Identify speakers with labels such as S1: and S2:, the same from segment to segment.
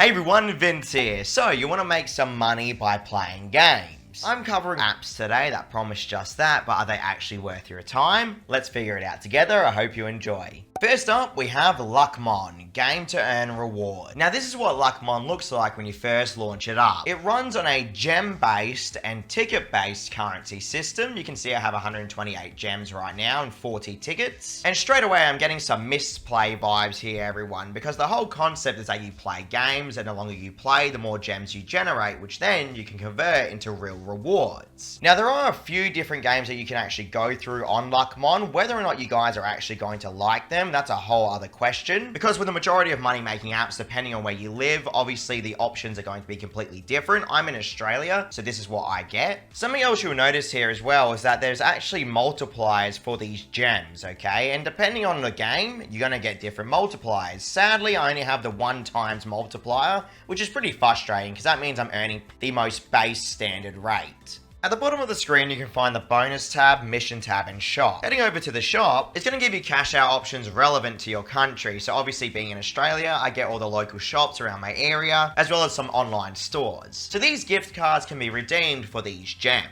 S1: Hey everyone, Vince here. So, you want to make some money by playing games. I'm covering apps today that promise just that, but are they actually worth your time? Let's figure it out together. I hope you enjoy. First up, we have Luckmon, game to earn reward. Now this is what Luckmon looks like when you first launch it up. It runs on a gem-based and ticket-based currency system. You can see I have 128 gems right now and 40 tickets. And straight away I'm getting some misplay vibes here, everyone, because the whole concept is that you play games and the longer you play, the more gems you generate, which then you can convert into real rewards. Now there are a few different games that you can actually go through on Luckmon. Whether or not you guys are actually going to like them, that's a whole other question, because with the majority of money making apps, depending on where you live, obviously the options are going to be completely different. I'm in Australia, so this is what I get. Something else you'll notice here as well is that there's actually multipliers for these gems, okay? And depending on the game, you're gonna get different multipliers. Sadly, I only have the 1 times multiplier, which is pretty frustrating because that means I'm earning the most base standard rate. At the bottom of the screen, you can find the bonus tab, mission tab, and shop. Heading over to the shop, it's going to give you cash out options relevant to your country. So obviously being in Australia, I get all the local shops around my area, as well as some online stores. So these gift cards can be redeemed for these gems.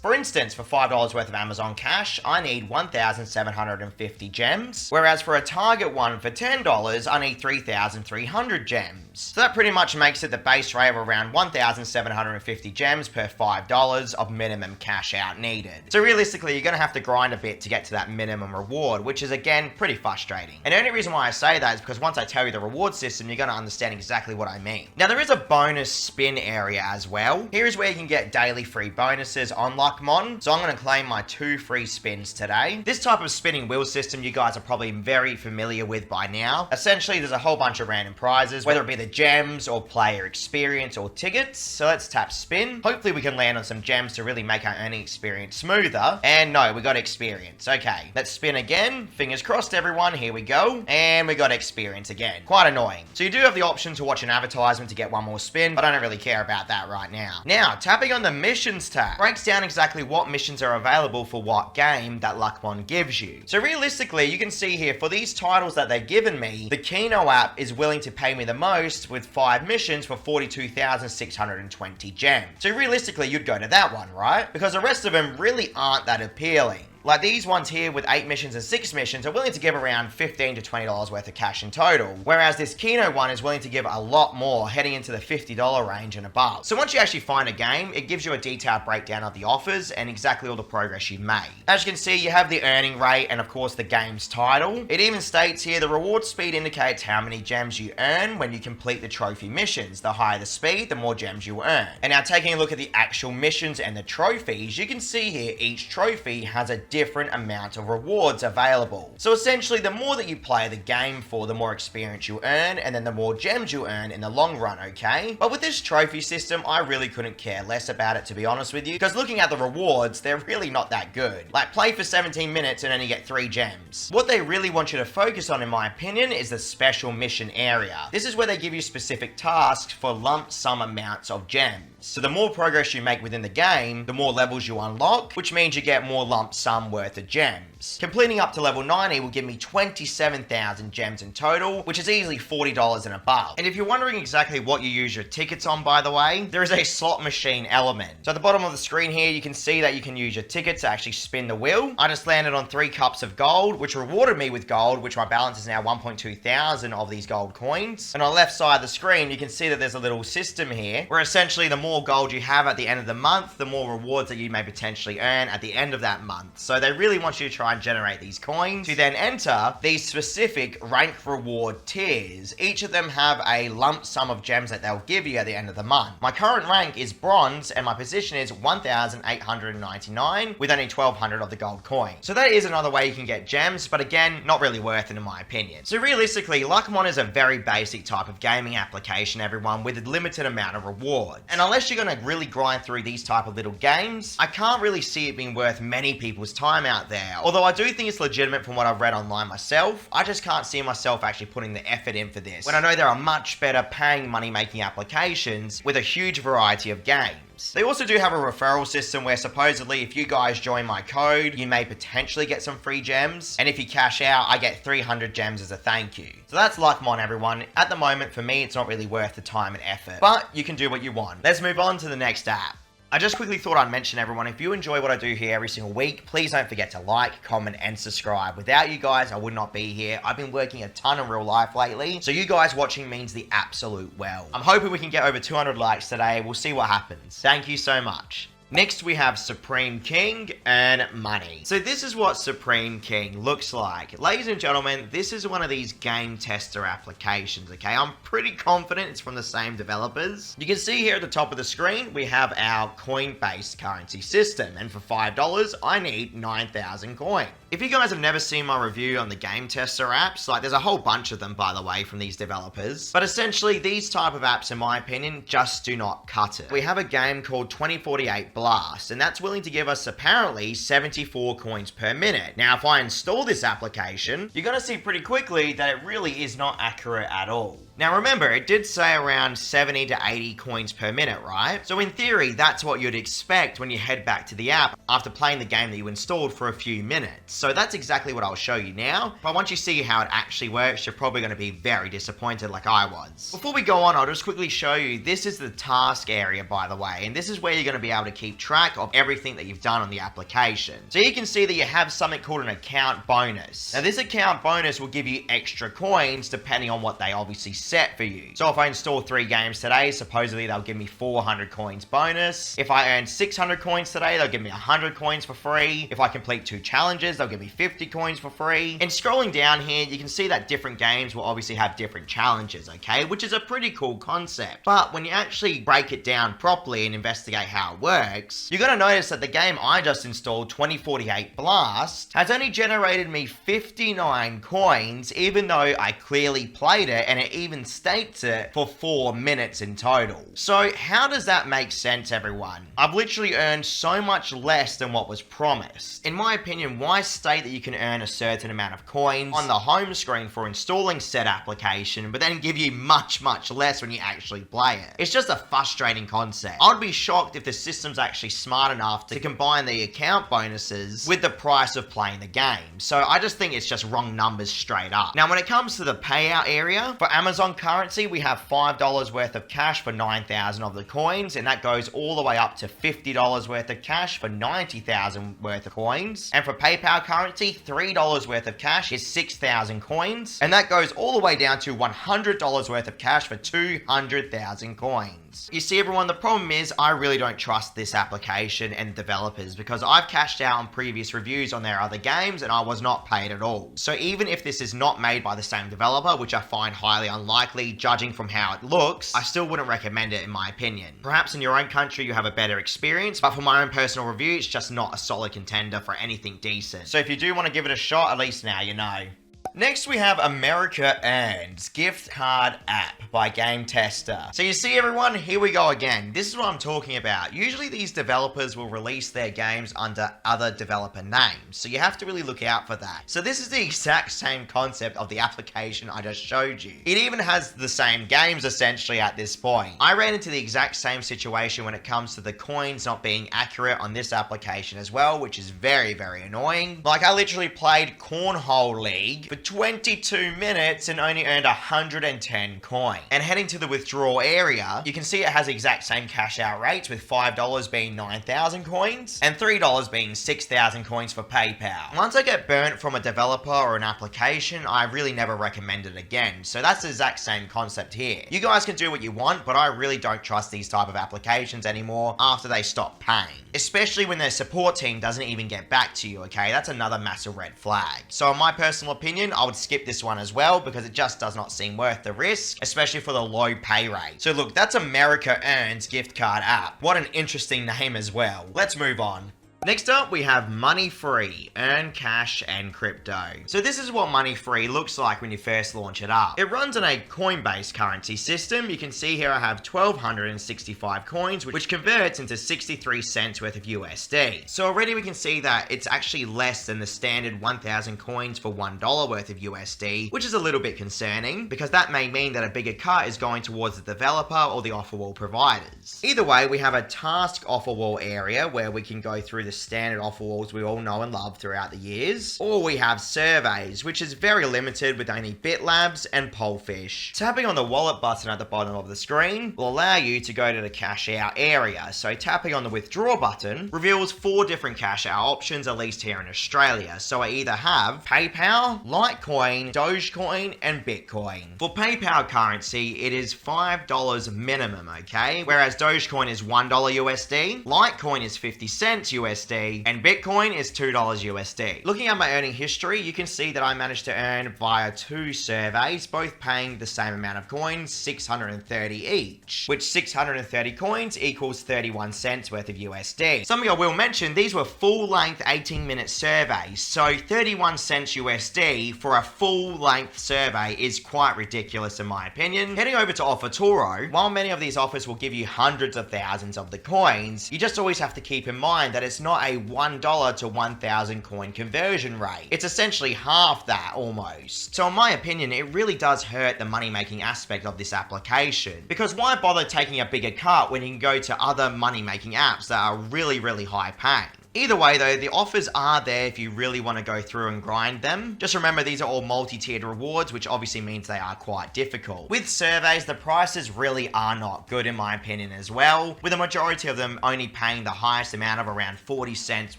S1: For instance, for $5 worth of Amazon cash, I need 1,750 gems, whereas for a Target one for $10, I need 3,300 gems. So that pretty much makes it the base rate of around 1,750 gems per $5 of minimum cash out needed. So realistically, you're going to have to grind a bit to get to that minimum reward, which is again pretty frustrating. And the only reason why I say that is because once I tell you the reward system, you're going to understand exactly what I mean. Now there is a bonus spin area as well. Here is where you can get daily free bonuses on Luckmon. So I'm going to claim my 2 free spins today. This type of spinning wheel system you guys are probably very familiar with by now. Essentially, there's a whole bunch of random prizes, whether it be the gems or player experience or tickets. So let's tap spin. Hopefully we can land on some gems to really make our earning experience smoother. And no, we got experience. Okay, let's spin again. Fingers crossed, everyone. Here we go. And we got experience again. Quite annoying. So you do have the option to watch an advertisement to get one more spin, but I don't really care about that right now. Now, tapping on the missions tab breaks down exactly what missions are available for what game that Luckmon gives you. So realistically, you can see here for these titles that they've given me, the Keno app is willing to pay me the most with 5 missions for 42,620 gems. So realistically, you'd go to that one, right? Because the rest of them really aren't that appealing. Like these ones here with 8 missions and 6 missions are willing to give around $15 to $20 worth of cash in total. Whereas this Keno one is willing to give a lot more, heading into the $50 range and above. So once you actually find a game, it gives you a detailed breakdown of the offers and exactly all the progress you've made. As you can see, you have the earning rate and of course the game's title. It even states here the reward speed indicates how many gems you earn when you complete the trophy missions. The higher the speed, the more gems you earn. And now taking a look at the actual missions and the trophies, you can see here each trophy has a different amount of rewards available. So essentially, the more that you play the game for, the more experience you earn, and then the more gems you earn in the long run, okay? But with this trophy system, I really couldn't care less about it, to be honest with you, because looking at the rewards, they're really not that good. Like, play for 17 minutes and only get 3 gems. What they really want you to focus on, in my opinion, is the special mission area. This is where they give you specific tasks for lump sum amounts of gems. So the more progress you make within the game, the more levels you unlock, which means you get more lump sum worth of gems. Completing up to level 90 will give me 27,000 gems in total, which is easily $40 and above. And if you're wondering exactly what you use your tickets on, by the way, there is a slot machine element. So at the bottom of the screen here, you can see that you can use your tickets to actually spin the wheel. I just landed on 3 cups of gold, which rewarded me with gold, which my balance is now 1.2 thousand of these gold coins. And on the left side of the screen, you can see that there's a little system here, where essentially the more gold you have at the end of the month, the more rewards that you may potentially earn at the end of that month. So they really want you to try and generate these coins to then enter these specific rank reward tiers. Each of them have a lump sum of gems that they'll give you at the end of the month. My current rank is bronze and my position is 1,899 with only 1,200 of the gold coin. So that is another way you can get gems, but again, not really worth it in my opinion. So realistically, Luckmon is a very basic type of gaming application, everyone, with a limited amount of rewards. And unless you're going to really grind through these type of little games, I can't really see it being worth many people's time out there. Although I do think it's legitimate from what I've read online myself, I just can't see myself actually putting the effort in for this, when I know there are much better paying money-making applications with a huge variety of games. They also do have a referral system where supposedly if you guys join my code, you may potentially get some free gems, and if you cash out, I get 300 gems as a thank you. So that's Luckmon, everyone. At the moment, for me, it's not really worth the time and effort, but you can do what you want. Let's move on to the next app. I just quickly thought I'd mention, everyone, if you enjoy what I do here every single week, please don't forget to like, comment, and subscribe. Without you guys, I would not be here. I've been working a ton in real life lately, so you guys watching means the absolute well. I'm hoping we can get over 200 likes today. We'll see what happens. Thank you so much. Next, we have Supreme King and Money. So this is what Supreme King looks like. Ladies and gentlemen, this is one of these game tester applications, okay? I'm pretty confident it's from the same developers. You can see here at the top of the screen, we have our coin-based currency system. And for $5, I need 9,000 coins. If you guys have never seen my review on the game tester apps, like there's a whole bunch of them, by the way, from these developers. But essentially, these type of apps, in my opinion, just do not cut it. We have a game called 2048 Blast, and that's willing to give us apparently 74 coins per minute. Now, if I install this application, you're gonna see pretty quickly that it really is not accurate at all. Now remember, it did say around 70 to 80 coins per minute, right? So in theory, that's what you'd expect when you head back to the app after playing the game that you installed for a few minutes. So that's exactly what I'll show you now. But once you see how it actually works, you're probably going to be very disappointed like I was. Before we go on, I'll just quickly show you, this is the task area, by the way, and this is where you're going to be able to keep track of everything that you've done on the application. So you can see that you have something called an account bonus. Now this account bonus will give you extra coins depending on what they obviously set for you. So if I install 3 games today, supposedly they'll give me 400 coins bonus. If I earn 600 coins today, they'll give me 100 coins for free. If I complete 2 challenges, they'll give me 50 coins for free. And scrolling down here, you can see that different games will obviously have different challenges, okay? Which is a pretty cool concept. But when you actually break it down properly and investigate how it works, you're gonna notice that the game I just installed, 2048 Blast, has only generated me 59 coins, even though I clearly played it and it even states it for 4 minutes in total. So how does that make sense, everyone? I've literally earned so much less than what was promised. In my opinion, why state that you can earn a certain amount of coins on the home screen for installing said application, but then give you much, much less when you actually play it? It's just a frustrating concept. I would be shocked if the system's actually smart enough to combine the account bonuses with the price of playing the game. So I just think it's just wrong numbers straight up. Now, when it comes to the payout area, for Amazon currency, we have $5 worth of cash for 9,000 of the coins, and that goes all the way up to $50 worth of cash for 90,000 worth of coins. And for PayPal currency, $3 worth of cash is 6,000 coins, and that goes all the way down to $100 worth of cash for 200,000 coins. You see, everyone, the problem is I really don't trust this application and developers, because I've cashed out on previous reviews on their other games and I was not paid at all. So even if this is not made by the same developer, which I find highly unlikely judging from how it looks, I still wouldn't recommend it in my opinion. Perhaps in your own country you have a better experience, but for my own personal review, it's just not a solid contender for anything decent. So if you do want to give it a shot, at least now you know. Next, we have America Earns gift card app by Game Tester. So you see, everyone, here we go again. This is what I'm talking about. Usually these developers will release their games under other developer names, so you have to really look out for that. So this is the exact same concept of the application I just showed you. It even has the same games essentially at this point. I ran into the exact same situation when it comes to the coins not being accurate on this application as well, which is very, very annoying. Like, I literally played Cornhole League for 22 minutes and only earned 110 coins. And heading to the withdrawal area, you can see it has the exact same cash out rates, with $5 being 9,000 coins and $3 being 6,000 coins for PayPal. Once I get burnt from a developer or an application, I really never recommend it again. So that's the exact same concept here. You guys can do what you want, but I really don't trust these type of applications anymore after they stop paying. Especially when their support team doesn't even get back to you, okay? That's another massive red flag. So in my personal opinion, I would skip this one as well, because it just does not seem worth the risk, especially for the low pay rate. So look, that's America Earns gift card app. What an interesting name as well. Let's move on. Next up, we have Money Free, earn cash and crypto. So this is what Money Free looks like when you first launch it up. It runs on a coin-based currency system. You can see here I have 1,265 coins, which converts into 63 cents worth of USD. So already we can see that it's actually less than the standard 1,000 coins for $1 worth of USD, which is a little bit concerning because that may mean that a bigger cut is going towards the developer or the offer wall providers. Either way, we have a task offer wall area where we can go through the standard offer walls we all know and love throughout the years, or we have surveys, which is very limited with only BitLabs and Polfish. Tapping on the wallet button at the bottom of the screen will allow you to go to the cash out area, so tapping on the withdraw button reveals 4 different cash out options, at least here in Australia. So I either have PayPal, Litecoin, Dogecoin and Bitcoin. For PayPal currency, it is $5 minimum, okay? Whereas Dogecoin is $1 USD, Litecoin is 50 cents USD, and Bitcoin is $2 USD. Looking at my earning history, you can see that I managed to earn via 2 surveys, both paying the same amount of coins, 630 each, which 630 coins equals 31 cents worth of USD. Something I will mention, these were full-length 18-minute surveys, so 31 cents USD for a full-length survey is quite ridiculous in my opinion. Heading over to OfferToro, while many of these offers will give you hundreds of thousands of the coins, you just always have to keep in mind that it's not a $1 to 1,000 coin conversion rate. It's essentially half that almost. So in my opinion, it really does hurt the money making aspect of this application, because why bother taking a bigger cut when you can go to other money making apps that are really high paying? Either way though, the offers are there if you really want to go through and grind them. Just remember these are all multi-tiered rewards, which obviously means they are quite difficult. With surveys, the prices really are not good in my opinion as well, with a majority of them only paying the highest amount of around 40 cents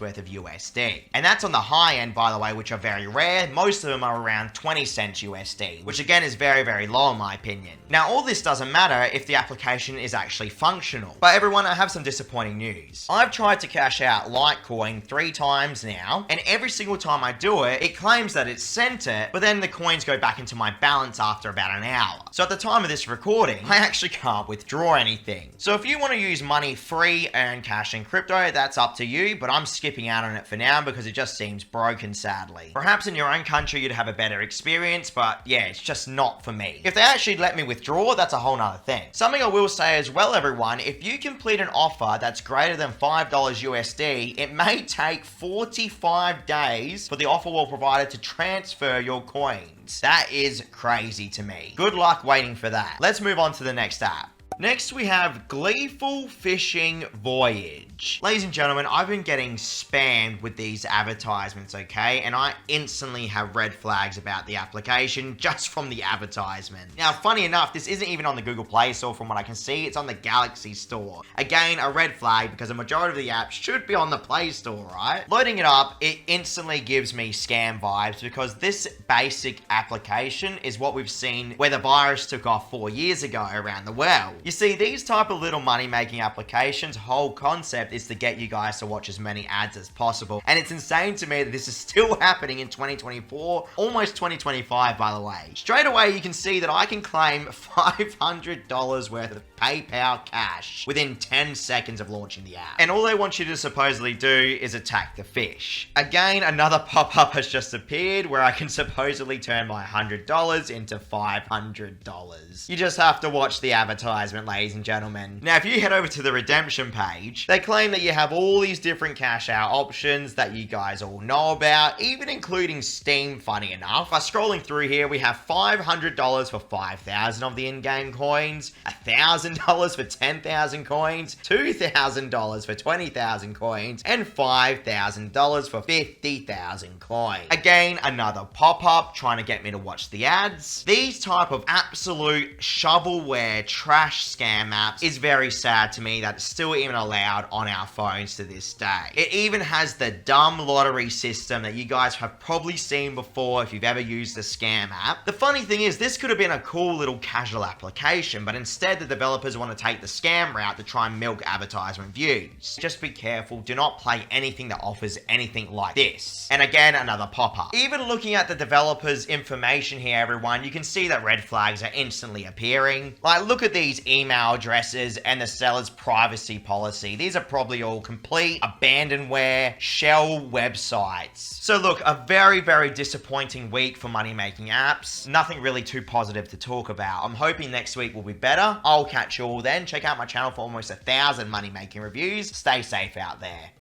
S1: worth of USD. And that's on the high end, by the way, which are very rare. Most of them are around 20 cents USD, which again is very low in my opinion. Now all this doesn't matter if the application is actually functional. But everyone, I have some disappointing news. I've tried to cash out Litecoin 3 times now, and every single time I do it, it claims that it's sent it, but then the coins go back into my balance after about an hour. So at the time of this recording, I actually can't withdraw anything. So if you want to use Money Free, earn cash and crypto, that's up to you, but I'm skipping out on it for now because it just seems broken, sadly. Perhaps in your own country you'd have a better experience, but yeah, it's just not for me. If they actually let me withdraw, that's a whole nother thing. Something I will say as well, everyone, if you complete an offer that's greater than $5 USD, it may take 45 days for the offer wall provider to transfer your coins. That is crazy to me. Good luck waiting for that. Let's move on to the next app. Next, we have Gleeful Fishing Voyage. Ladies and gentlemen, I've been getting spammed with these advertisements, okay? And I instantly have red flags about the application just from the advertisement. Now, funny enough, this isn't even on the Google Play Store from what I can see. It's on the Galaxy Store. Again, a red flag because a majority of the apps should be on the Play Store, right? Loading it up, it instantly gives me scam vibes because this basic application is what we've seen where the virus took off 4 years ago around the world. You see, these type of little money-making applications, whole concept is to get you guys to watch as many ads as possible. And it's insane to me that this is still happening in 2024, almost 2025, by the way. Straight away, you can see that I can claim $500 worth of PayPal cash within 10 seconds of launching the app. And all they want you to supposedly do is attack the fish. Again, another pop-up has just appeared where I can supposedly turn my $100 into $500. You just have to watch the advertisement, ladies and gentlemen. Now, if you head over to the redemption page, they claim that you have all these different cash out options that you guys all know about, even including Steam, funny enough. By scrolling through here, we have $500 for 5,000 of the in-game coins, $1,000 for 10,000 coins, $2,000 for 20,000 coins, and $5,000 for 50,000 coins. Again, another pop-up trying to get me to watch the ads. These type of absolute shovelware trash scam apps is very sad to me that it's still even allowed on our phones to this day. It even has the dumb lottery system that you guys have probably seen before if you've ever used the scam app. The funny thing is, this could have been a cool little casual application, but instead the developers want to take the scam route to try and milk advertisement views. Just be careful, do not play anything that offers anything like this. And again, another pop-up. Even looking at the developers' information here, everyone, you can see that red flags are instantly appearing. Like, look at these email addresses, and the seller's privacy policy. These are probably all complete abandonware shell websites. So look, a very, very disappointing week for money-making apps. Nothing really too positive to talk about. I'm hoping next week will be better. I'll catch you all then. Check out my channel for almost 1,000 money-making reviews. Stay safe out there.